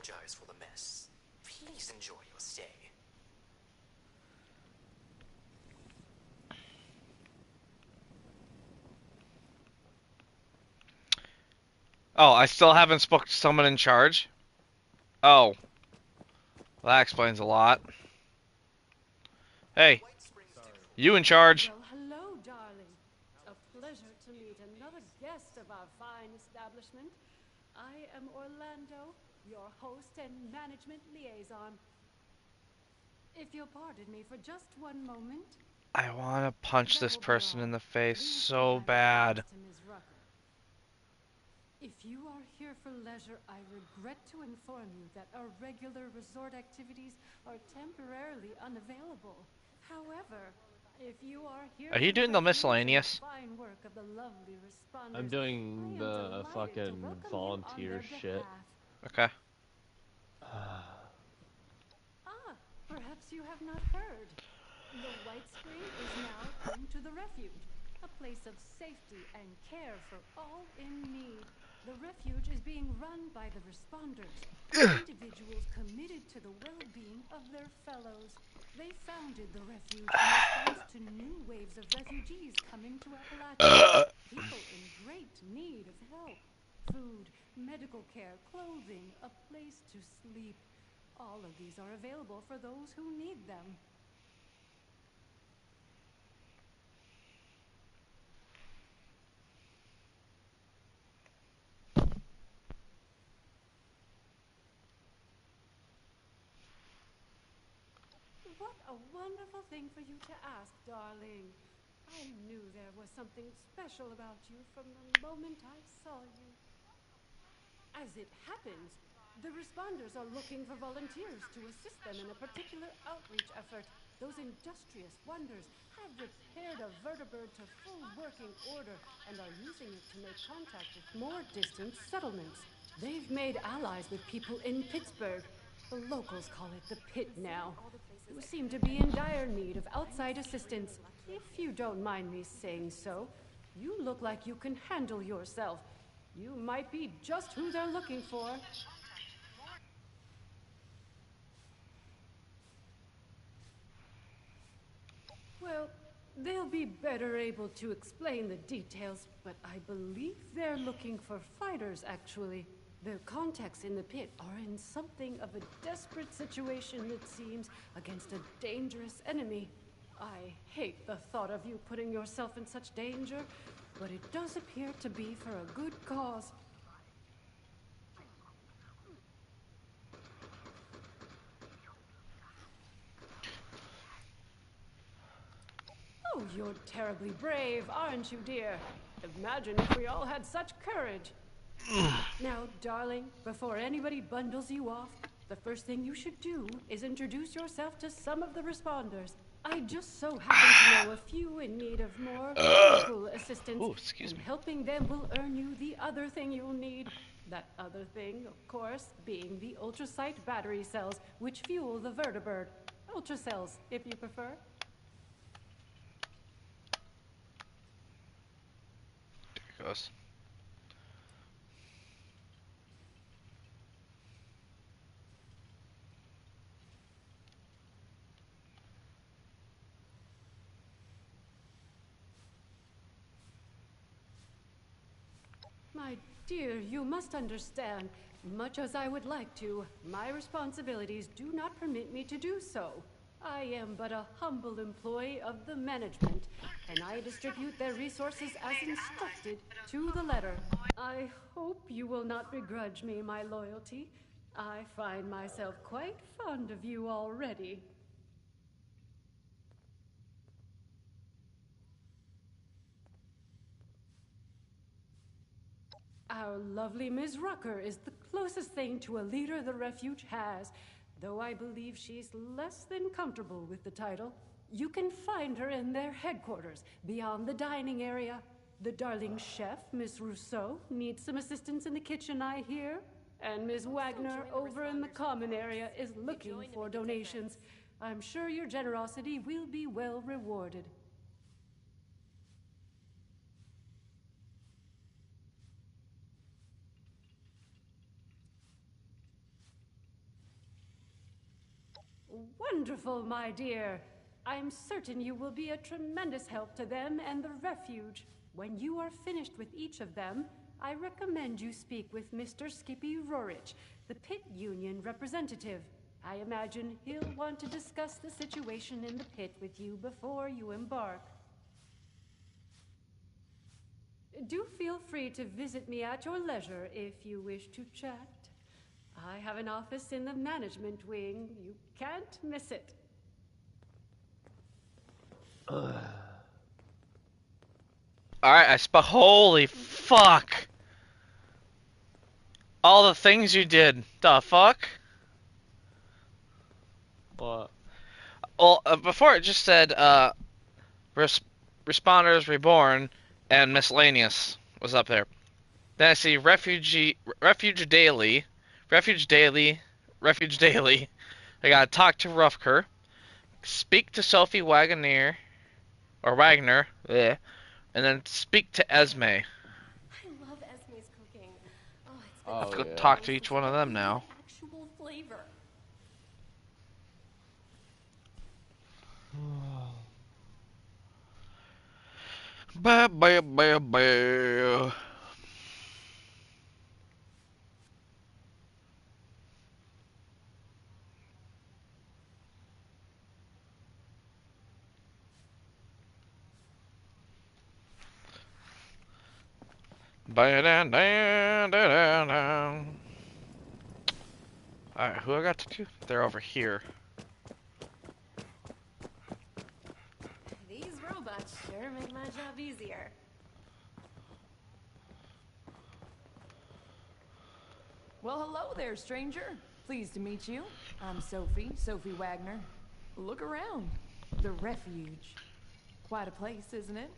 apologize for the mess. Please enjoy your stay. Oh, I still haven't spoke to someone in charge? Oh, well, that explains a lot. Hey, you in charge. Well, hello, darling. A pleasure to meet another guest of our fine establishment. I am Orlando, your host and management liaison. If you'll pardon me for just one moment, I want to punch that this will be person in all. the face Please say so my respects bad. to Ms. Rucker. If you are here for leisure, I regret to inform you that our regular resort activities are temporarily unavailable. However, if you are here Are for you the doing the recreation of miscellaneous? fine work of the lovely I'm responders, I doing am the delighted to fucking welcome you on volunteer their shit. behalf. Okay. Ah, perhaps you have not heard. The White Spring is now home to the refuge, a place of safety and care for all in need. The refuge is being run by the responders, individuals committed to the well-being of their fellows. They founded the refuge in response to new waves of refugees coming to Appalachia, people in great need of help, food, medical care, clothing, a place to sleep. All of these are available for those who need them. What a wonderful thing for you to ask, darling. I knew there was something special about you from the moment I saw you. As it happens, the responders are looking for volunteers to assist them in a particular outreach effort. Those industrious wonders have repaired a vertibird to full working order and are using it to make contact with more distant settlements. They've made allies with people in Pittsburgh. The locals call it the pit now, who seem to be in dire need of outside assistance. If you don't mind me saying so, you look like you can handle yourself. You might be just who they're looking for. Well, they'll be better able to explain the details, but I believe they're looking for fighters, actually. Their contacts in the pit are in something of a desperate situation, it seems, against a dangerous enemy. I hate the thought of you putting yourself in such danger, but it does appear to be for a good cause. Oh, you're terribly brave, aren't you, dear? Imagine if we all had such courage. Now, darling, before anybody bundles you off, the first thing you should do is introduce yourself to some of the responders. I just so happen to know a few in need of more physical assistance, Ooh, excuse and me. helping them will earn you the other thing you'll need. That other thing, of course, being the ultrasight battery cells, which fuel the vertibird. Ultracells, if you prefer. There it goes. My dear, you must understand, much as I would like to, my responsibilities do not permit me to do so. I am but a humble employee of the management, and I distribute their resources as instructed to the letter. I hope you will not begrudge me my loyalty. I find myself quite fond of you already. Our lovely Ms. Rucker is the closest thing to a leader the refuge has, though I believe she's less than comfortable with the title. You can find her in their headquarters, beyond the dining area. The darling chef, Miss Rousseau, needs some assistance in the kitchen, I hear. And Miss Wagner, over in the common area, is looking for donations. I'm sure your generosity will be well rewarded. Wonderful, my dear. I'm certain you will be a tremendous help to them and the refuge. When you are finished with each of them, I recommend you speak with Mr. Skippy Rorich, the pit union representative. I imagine he'll want to discuss the situation in the pit with you before you embark. Do feel free to visit me at your leisure if you wish to chat. I have an office in the management wing. You can't miss it. Alright, I spot. Holy fuck! All the things you did. The fuck? What? Well, before it just said, Responders Reborn and Miscellaneous was up there. Then I see Refuge Daily. I gotta talk to Rufker. Speak to Sophie Wagner. Bleh, and then speak to Esme. I love Esme's cooking. Oh, it's been Oh, Let's go yeah. talk to each one of them now. actual flavor. Ba ba ba ba. Alright, who I got to do? They're over here. These robots sure make my job easier. Well, hello there, stranger. Pleased to meet you. I'm Sophie Wagner. Look around. The Refuge. Quite a place, isn't it?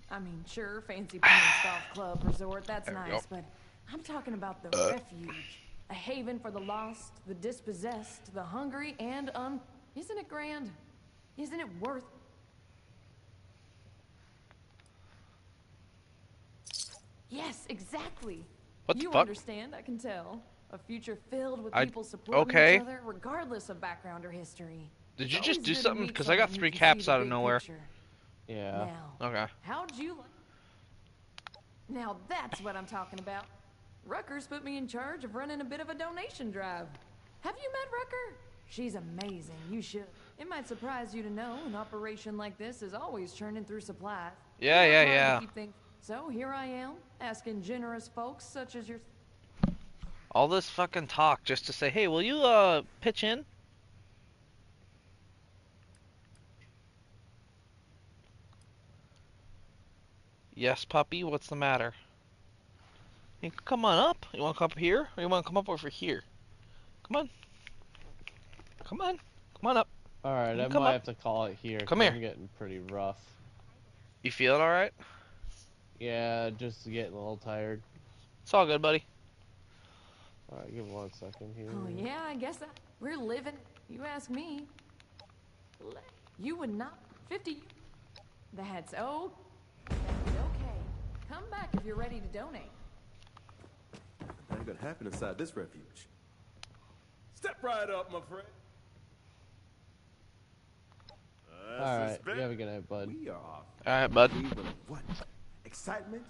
I mean, sure, fancy pants golf club resort, that's There we nice, go. but I'm talking about the Refuge. A haven for the lost, the dispossessed, the hungry, and isn't it grand? Isn't it worth... Yes, exactly. What the You fuck? understand, I can tell. A future filled with I- people supporting okay. each other, regardless of background or history. Did you It's just always do good to something? meet Because I got someone 3 who can caps see the out of big nowhere. picture. Yeah. Now, Okay. how'd you like... Now that's what I'm talking about. Rucker's put me in charge of running a bit of a donation drive. Have you met Rucker? She's amazing, you should. It might surprise you to know an operation like this is always churning through supplies. Yeah, We work yeah, hard to yeah. keep things- So here I am, asking generous folks such as your... All this fucking talk just to say, hey, will you, pitch in? Yes, puppy, what's the matter? You can come on up. You wanna come up here? Or you wanna come up over here? Come on. Come on. Come on up. Alright, I Come might up. have to call it here. Come 'cause here. I'm getting pretty rough. You feeling alright? Yeah, just getting a little tired. It's all good, buddy. Alright, give me 1 second here. Oh yeah, I guess we're living... You ask me. You would not... 50... That's okay. Come back if you're ready to donate. That ain't gonna happen inside this refuge. Step right up, my friend. Alright, you have a good night, bud. We are off. Alright, bud. We will what? Excitement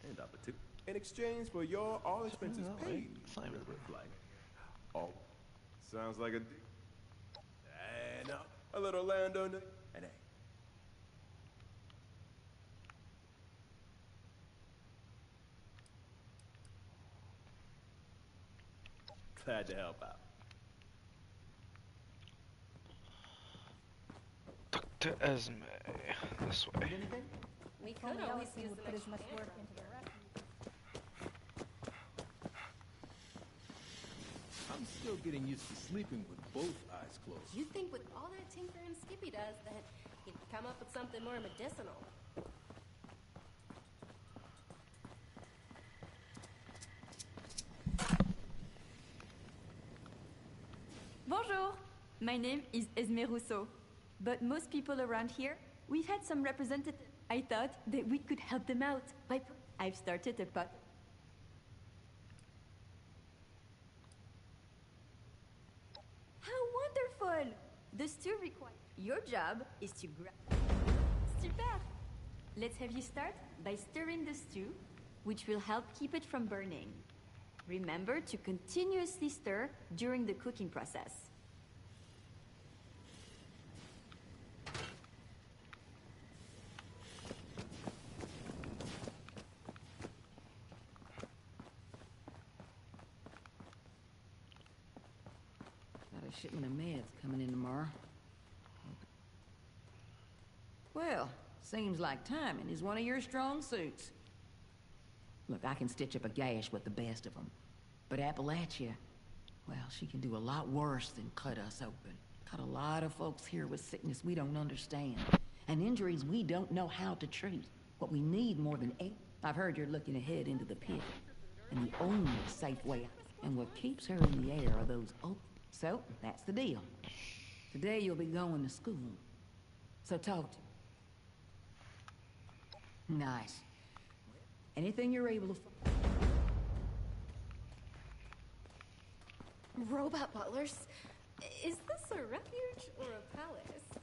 and opportunity in exchange for your all expenses paid. Simon. River flight. Oh, sounds like a deal. And a little land on the and hey. Glad to help out. Dr. Esme. This way. We could always use the extra work into the I'm still getting used to sleeping with both eyes closed. You'd think with all that tinkering Skippy does that he'd come up with something more medicinal. Bonjour, my name is Esme Rousseau, but most people around here, we've had some representatives. I thought that we could help them out. I've started a pot. How wonderful! The stew requires. Your job is to grab. Super! Let's have you start by stirring the stew, which will help keep it from burning. Remember to continuously stir during the cooking process. Got a shipment of meds coming in tomorrow. Well, seems like timing is one of your strong suits. Look, I can stitch up a gash with the best of them. But Appalachia, well, she can do a lot worse than cut us open. Got a lot of folks here with sickness we don't understand. And injuries we don't know how to treat. What we need more than ever. I've heard you're looking ahead into the pit. And the only safe way out. And what keeps her in the air are those open. So, that's the deal. Today you'll be going to school. So talk to me. Nice. Anything you're able to... Robot butlers? Is this a refuge or a palace?